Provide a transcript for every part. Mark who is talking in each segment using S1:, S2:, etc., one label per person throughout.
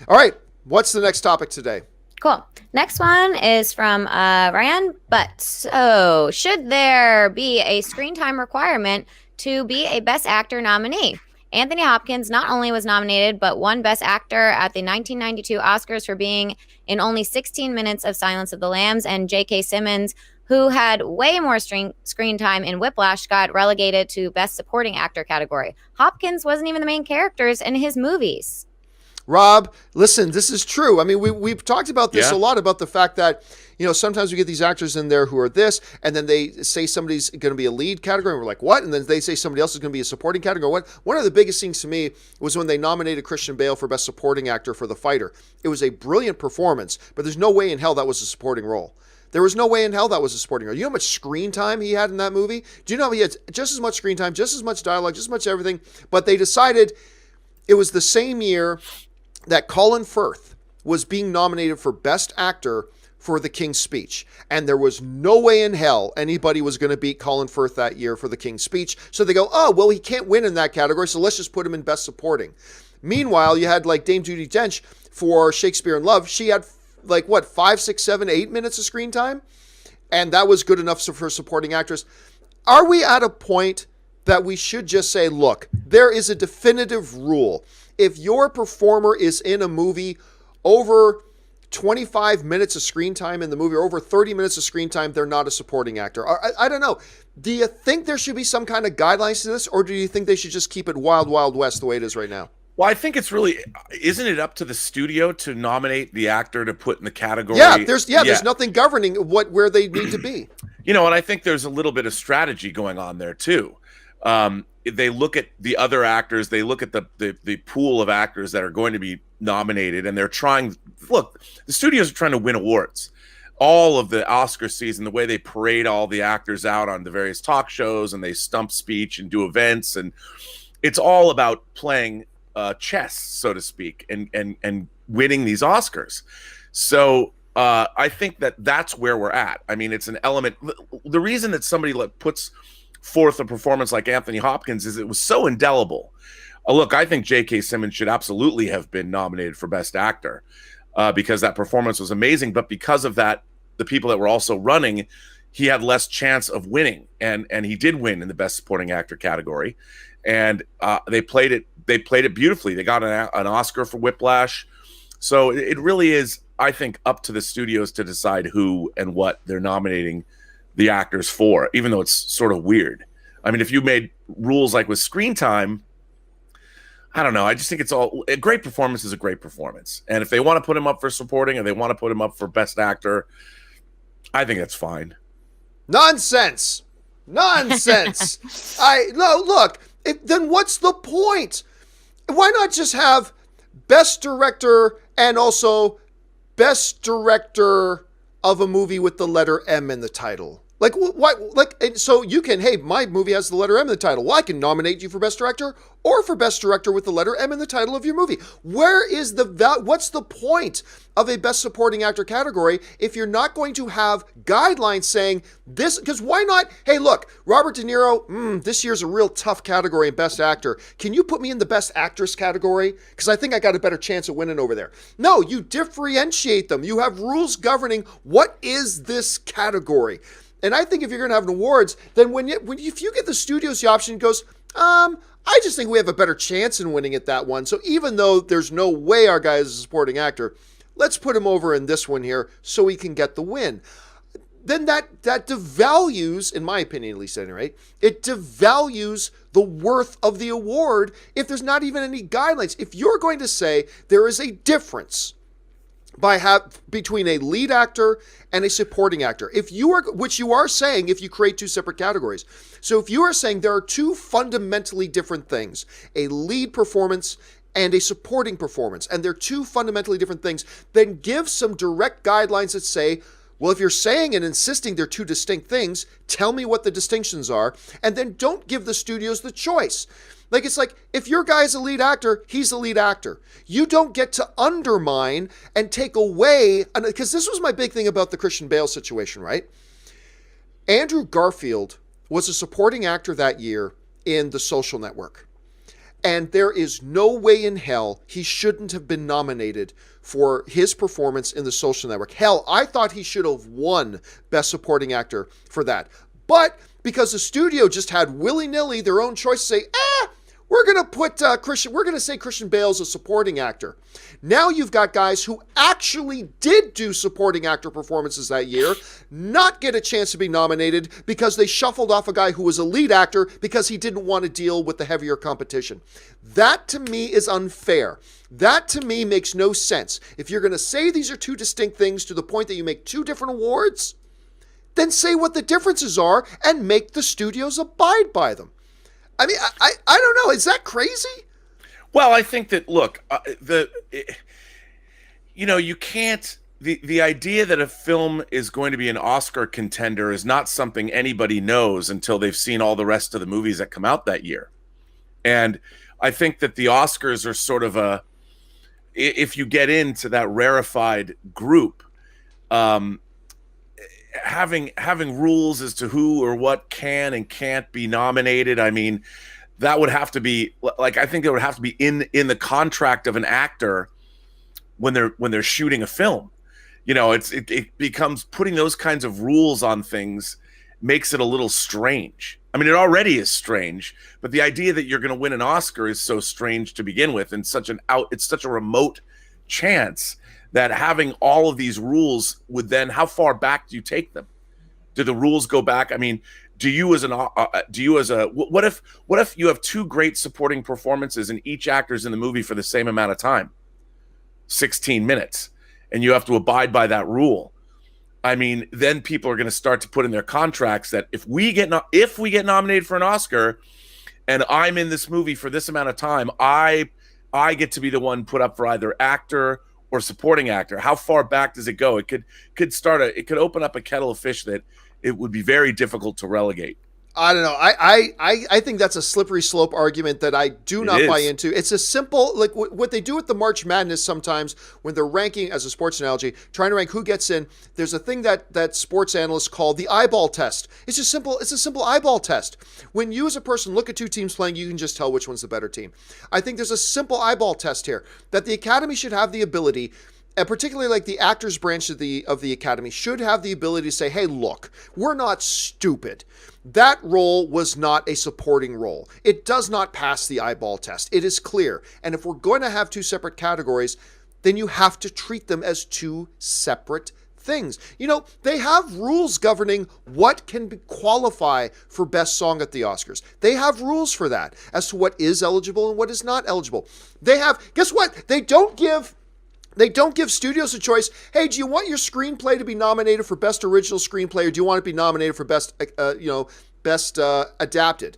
S1: All right. What's the next topic today?
S2: Cool. Next one is from Rayan Butt. So, should there be a screen time requirement to be a Best Actor nominee? Anthony Hopkins not only was nominated, but won Best Actor at the 1992 Oscars for being in only 16 minutes of Silence of the Lambs, and JK Simmons, who had way more screen time in Whiplash, got relegated to Best Supporting Actor category. Hopkins wasn't even the main characters in his movies.
S1: Rob, listen, this is true. I mean, we've talked about this a
S3: Yeah.
S1: lot, about the fact that, sometimes we get these actors in there who are this, and then they say somebody's going to be a lead category, and we're like, what? And then they say somebody else is going to be a supporting category. What? One of the biggest things to me was when they nominated Christian Bale for Best Supporting Actor for The Fighter. It was a brilliant performance, but there's no way in hell that was a supporting role. There was no way in hell that was a supporting role. You know how much screen time he had in that movie? Do you know he had just as much screen time, just as much dialogue, just as much everything? But they decided it was the same year that Colin Firth was being nominated for Best Actor for The King's Speech. And there was no way in hell anybody was going to beat Colin Firth that year for The King's Speech. So they go, oh, well, he can't win in that category, so let's just put him in Best Supporting. Meanwhile, you had like Dame Judi Dench for Shakespeare in Love. She had 5, 6, 7, 8 minutes of screen time? And that was good enough for supporting actress. Are we at a point that we should just say, look, there is a definitive rule. If your performer is in a movie over 25 minutes of screen time in the movie, or over 30 minutes of screen time, they're not a supporting actor. I don't know. Do you think there should be some kind of guidelines to this, or do you think they should just keep it wild, wild west the way it is right now?
S3: Well, I think it's really, isn't it up to the studio to nominate the actor to put in the category?
S1: There's nothing governing where they need to be.
S3: And I think there's a little bit of strategy going on there too. They look at the other actors, they look at the pool of actors that are going to be nominated, and they're trying, look, the studios are trying to win awards. All of the Oscar season, the way they parade all the actors out on the various talk shows, and they stump speech and do events, and it's all about playing chess, so to speak, and winning these Oscars. So I think that's where we're at. I mean, it's an element. The reason that somebody puts forth a performance like Anthony Hopkins is it was so indelible. Look, I think JK Simmons should absolutely have been nominated for Best Actor because that performance was amazing. But because of that, the people that were also running, he had less chance of winning, and he did win in the Best Supporting Actor category. And they played it beautifully. They got an Oscar for Whiplash. So it really is, I think, up to the studios to decide who and what they're nominating the actors for, even though it's sort of weird. I mean, if you made rules like with screen time, I don't know. I just think it's all a great performance is a great performance. And if they want to put him up for supporting or they want to put him up for Best Actor, I think that's fine.
S1: Nonsense. No, look, then what's the point? Why not just have Best Director and also Best Director of a movie with the letter M in the title? Like, what? Like, and so you can, hey, my movie has the letter M in the title. Well, I can nominate you for Best Director or for Best Director with the letter M in the title of your movie. Where is what's the point of a Best Supporting Actor category if you're not going to have guidelines saying this? Because why not? Hey, look, Robert De Niro, this year's a real tough category in Best Actor. Can you put me in the Best Actress category? Because I think I got a better chance of winning over there. No, you differentiate them. You have rules governing what is this category. And I think if you're going to have an awards, then if you get the studios the option, it goes, I just think we have a better chance in winning at that one. So even though there's no way our guy is a supporting actor, let's put him over in this one here so he can get the win. Then that devalues, in my opinion at least, right? It devalues the worth of the award if there's not even any guidelines. If you're going to say there is a difference between a lead actor and a supporting actor, which you are saying if you create two separate categories. So if you are saying there are two fundamentally different things, a lead performance and a supporting performance, and they're two fundamentally different things, then give some direct guidelines that say, well, if you're saying and insisting they're two distinct things, tell me what the distinctions are, and then don't give the studios the choice. Like, it's like, if your guy's a lead actor, he's a lead actor. You don't get to undermine and take away, because this was my big thing about the Christian Bale situation, right? Andrew Garfield was a supporting actor that year in The Social Network. And there is no way in hell he shouldn't have been nominated for his performance in The Social Network. Hell, I thought he should have won Best Supporting Actor for that. But because the studio just had willy-nilly their own choice to say, we're going to put we're going to say Christian Bale's a supporting actor. Now you've got guys who actually did do supporting actor performances that year, not get a chance to be nominated because they shuffled off a guy who was a lead actor because he didn't want to deal with the heavier competition. That to me is unfair. That to me makes no sense. If you're going to say these are two distinct things to the point that you make two different awards, then say what the differences are and make the studios abide by them. I mean, I don't know. Is that crazy?
S3: Well, I think that, look, you can't, the idea that a film is going to be an Oscar contender is not something anybody knows until they've seen all the rest of the movies that come out that year. And I think that the Oscars are sort of if you get into that rarefied group, having rules as to who or what can and can't be nominated. I mean, that would have to be like, I think it would have to be in the contract of an actor when they're shooting a film. It becomes, putting those kinds of rules on things makes it a little strange. I mean, it already is strange, but the idea that you're going to win an Oscar is so strange to begin with, and it's such a remote chance that having all of these rules would then, how far back do you take them? Do the rules go back? I mean, what if you have two great supporting performances and each actor's in the movie for the same amount of time, 16 minutes, and you have to abide by that rule? I mean, then people are going to start to put in their contracts that if we get nominated for an Oscar and I'm in this movie for this amount of time, I get to be the one put up for either actor or supporting actor. How far back does it go? It could open up a kettle of fish that it would be very difficult to relegate.
S1: I don't know. I think that's a slippery slope argument that I do not buy into. It's a simple, like what they do with the March Madness sometimes when they're ranking, as a sports analogy, trying to rank who gets in. There's a thing that sports analysts call the eyeball test. It's a simple eyeball test. When you as a person look at two teams playing, you can just tell which one's the better team. I think there's a simple eyeball test here that the Academy should have the ability, and particularly like the actors branch of the Academy should have the ability to say, hey, look, we're not stupid. That role was not a supporting role. It does not pass the eyeball test. It is clear. And if we're going to have two separate categories, then you have to treat them as two separate things. They have rules governing what can qualify for best song at the Oscars. They have rules for that as to what is eligible and what is not eligible. Guess what? They don't give studios a choice. Hey, do you want your screenplay to be nominated for Best Original Screenplay, or do you want it to be nominated for Best Adapted?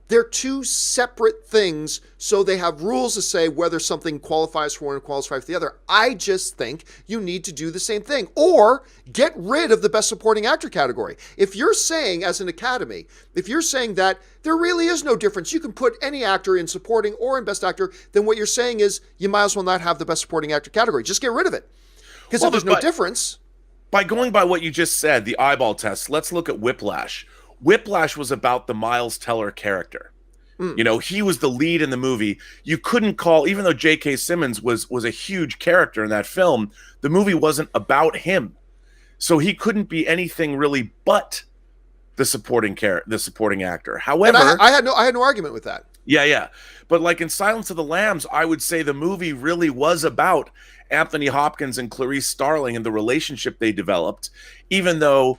S1: They're two separate things, so they have rules to say whether something qualifies for one or qualifies for the other. I just think you need to do the same thing, or get rid of the Best Supporting Actor category. If you're saying, as an Academy, that there really is no difference, you can put any actor in supporting or in Best Actor, then what you're saying is you might as well not have the Best Supporting Actor category. Just get rid of it. Because if there's no difference.
S3: By going by what you just said, the eyeball test, let's look at Whiplash. Whiplash was about the Miles Teller character. He was the lead in the movie. You couldn't call, even though JK Simmons was a huge character in that film, the movie wasn't about him. So he couldn't be anything really but the supporting actor. However,
S1: and I had no argument with that.
S3: Yeah. But like in Silence of the Lambs, I would say the movie really was about Anthony Hopkins and Clarice Starling and the relationship they developed, even though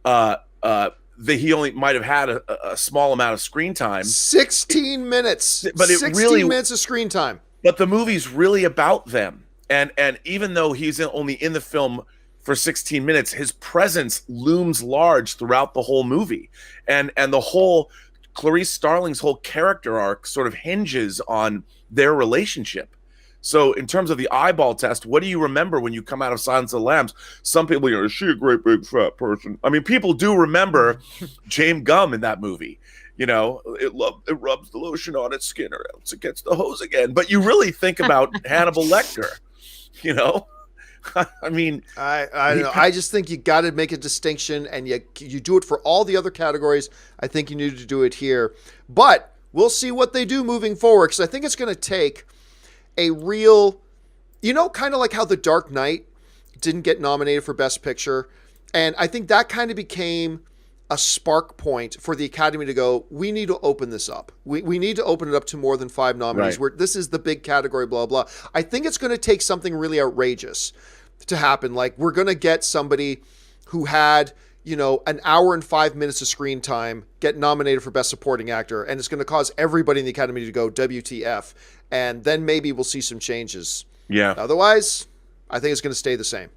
S3: he only might have had a small amount of screen time.
S1: 16 minutes. But 16 minutes of screen time.
S3: But the movie's really about them. And even though he's only in the film for 16 minutes, his presence looms large throughout the whole movie. And the whole Clarice Starling's whole character arc sort of hinges on their relationship. So in terms of the eyeball test, what do you remember when you come out of Silence of the Lambs? Some people, is she a great big fat person? I mean, people do remember James Gumb in that movie. It rubs the lotion on its skin or else it gets the hose again. But you really think about Hannibal Lecter, I mean,
S1: I don't know. I just think you got to make a distinction, and you do it for all the other categories. I think you need to do it here. But we'll see what they do moving forward, because I think it's going to take a real, kind of like how The Dark Knight didn't get nominated for Best Picture. And I think that kind of became a spark point for the Academy to go, we need to open this up. We need to open it up to more than 5 nominees.
S3: Right.
S1: Where this is the big category, blah, blah. I think it's going to take something really outrageous to happen. Like, we're going to get somebody who had, an hour and 5 minutes of screen time get nominated for Best Supporting Actor. And it's going to cause everybody in the Academy to go, WTF. And then maybe we'll see some changes.
S3: Yeah.
S1: Otherwise, I think it's going to stay the same.